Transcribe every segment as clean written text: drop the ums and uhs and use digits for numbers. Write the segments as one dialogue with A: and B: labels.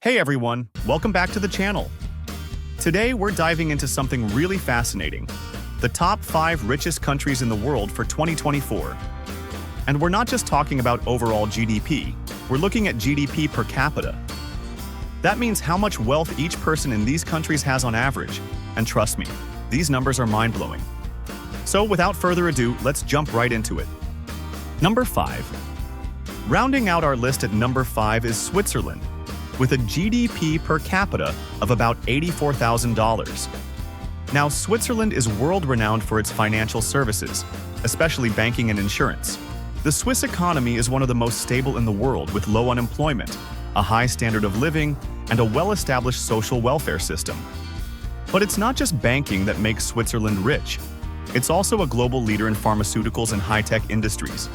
A: Hey everyone, welcome back to the channel. Today we're diving into something really fascinating, the top 5 richest countries in the world for 2024. And we're not just talking about overall GDP, we're looking at GDP per capita. That means how much wealth each person in these countries has on average, and trust me, these numbers are mind-blowing. So without further ado, let's jump right into it. Number 5. Rounding out our list at number 5 is Switzerland, with a GDP per capita of about $84,000. Now, Switzerland is world-renowned for its financial services, especially banking and insurance. The Swiss economy is one of the most stable in the world, with low unemployment, a high standard of living, and a well-established social welfare system. But it's not just banking that makes Switzerland rich. It's also a global leader in pharmaceuticals and high-tech industries.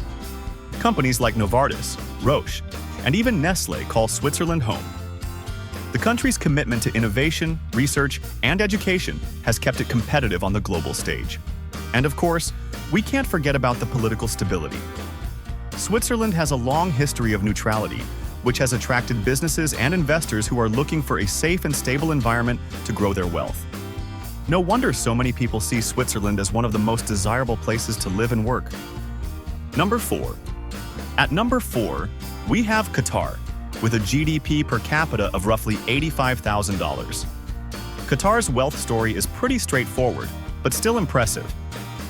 A: Companies like Novartis, Roche, and even Nestlé call Switzerland home. The country's commitment to innovation, research, and education has kept it competitive on the global stage. And of course, we can't forget about the political stability. Switzerland has a long history of neutrality, which has attracted businesses and investors who are looking for a safe and stable environment to grow their wealth. No wonder so many people see Switzerland as one of the most desirable places to live and work. Number 4. At number 4, we have Qatar, with a GDP per capita of roughly $85,000. Qatar's wealth story is pretty straightforward, but still impressive.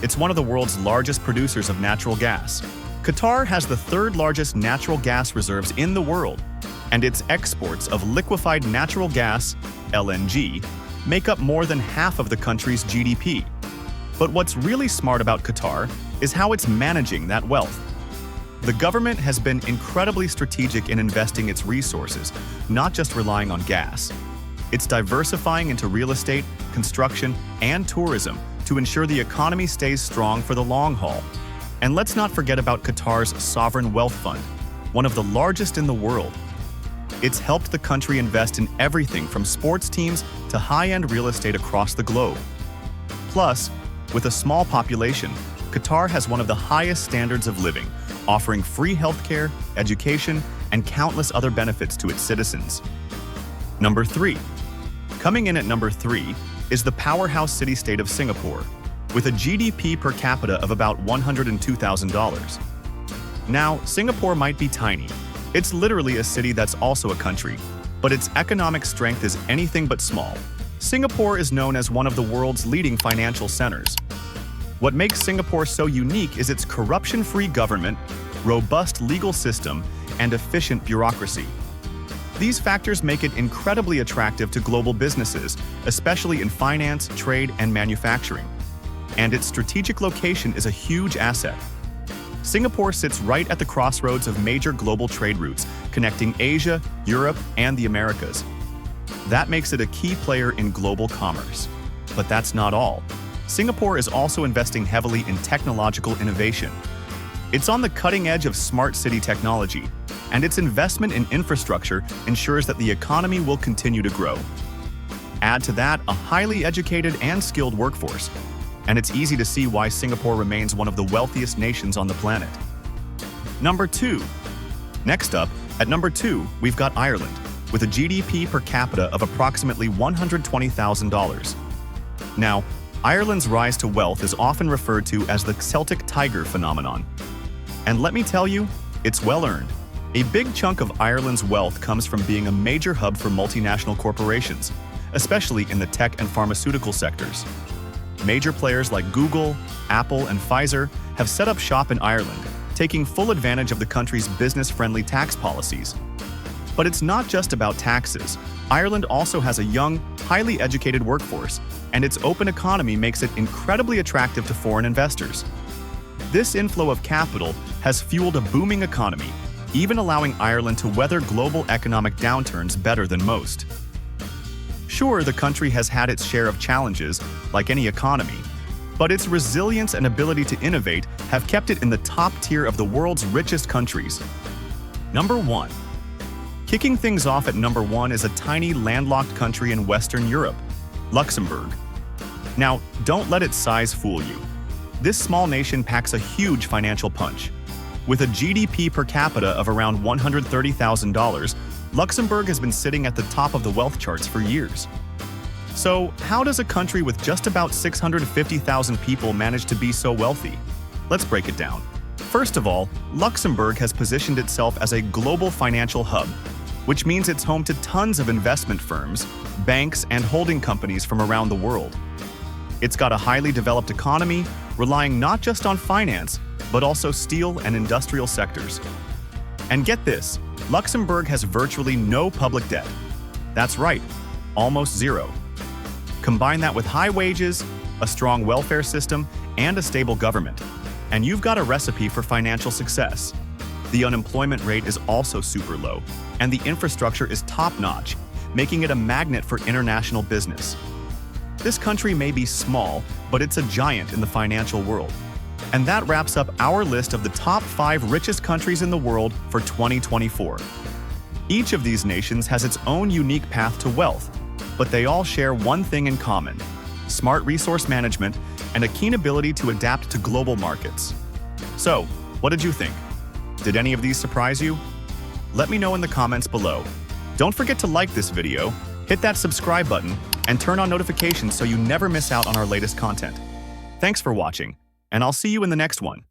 A: It's one of the world's largest producers of natural gas. Qatar has the third largest natural gas reserves in the world, and its exports of liquefied natural gas, LNG, make up more than half of the country's GDP. But what's really smart about Qatar is how it's managing that wealth. The government has been incredibly strategic in investing its resources, not just relying on gas. It's diversifying into real estate, construction, and tourism to ensure the economy stays strong for the long haul. And let's not forget about Qatar's sovereign wealth fund, one of the largest in the world. It's helped the country invest in everything from sports teams to high-end real estate across the globe. Plus, with a small population, Qatar has one of the highest standards of living, offering free healthcare, education, and countless other benefits to its citizens. Number 3. Coming in at number 3 is the powerhouse city-state of Singapore, with a GDP per capita of about $102,000. Now, Singapore might be tiny. It's literally a city that's also a country, but its economic strength is anything but small. Singapore is known as one of the world's leading financial centers. What makes Singapore so unique is its corruption-free government, robust legal system, and efficient bureaucracy. These factors make it incredibly attractive to global businesses, especially in finance, trade, and manufacturing. And its strategic location is a huge asset. Singapore sits right at the crossroads of major global trade routes, connecting Asia, Europe, and the Americas. That makes it a key player in global commerce. But that's not all. Singapore is also investing heavily in technological innovation. It's on the cutting edge of smart city technology, and its investment in infrastructure ensures that the economy will continue to grow. Add to that a highly educated and skilled workforce, and it's easy to see why Singapore remains one of the wealthiest nations on the planet. Number 2. Next up, at number 2, we've got Ireland, with a GDP per capita of approximately $120,000. Now, Ireland's rise to wealth is often referred to as the Celtic Tiger phenomenon. And let me tell you, it's well-earned. A big chunk of Ireland's wealth comes from being a major hub for multinational corporations, especially in the tech and pharmaceutical sectors. Major players like Google, Apple, and Pfizer have set up shop in Ireland, taking full advantage of the country's business-friendly tax policies. But it's not just about taxes. Ireland also has a young, highly educated workforce, and its open economy makes it incredibly attractive to foreign investors. This inflow of capital has fueled a booming economy, even allowing Ireland to weather global economic downturns better than most. Sure, the country has had its share of challenges, like any economy, but its resilience and ability to innovate have kept it in the top tier of the world's richest countries. Number 1. Kicking things off at number 1 is a tiny landlocked country in Western Europe, Luxembourg. Now, don't let its size fool you. This small nation packs a huge financial punch. With a GDP per capita of around $130,000, Luxembourg has been sitting at the top of the wealth charts for years. So, how does a country with just about 650,000 people manage to be so wealthy? Let's break it down. First of all, Luxembourg has positioned itself as a global financial hub, which means it's home to tons of investment firms, banks, and holding companies from around the world. It's got a highly developed economy, relying not just on finance, but also steel and industrial sectors. And get this, Luxembourg has virtually no public debt. That's right, almost zero. Combine that with high wages, a strong welfare system, and a stable government, and you've got a recipe for financial success. The unemployment rate is also super low, and the infrastructure is top-notch, making it a magnet for international business. This country may be small, but it's a giant in the financial world. And that wraps up our list of the top 5 richest countries in the world for 2024. Each of these nations has its own unique path to wealth, but they all share one thing in common: smart resource management and a keen ability to adapt to global markets. So, what did you think? Did any of these surprise you? Let me know in the comments below. Don't forget to like this video, hit that subscribe button, and turn on notifications so you never miss out on our latest content. Thanks for watching, and I'll see you in the next one.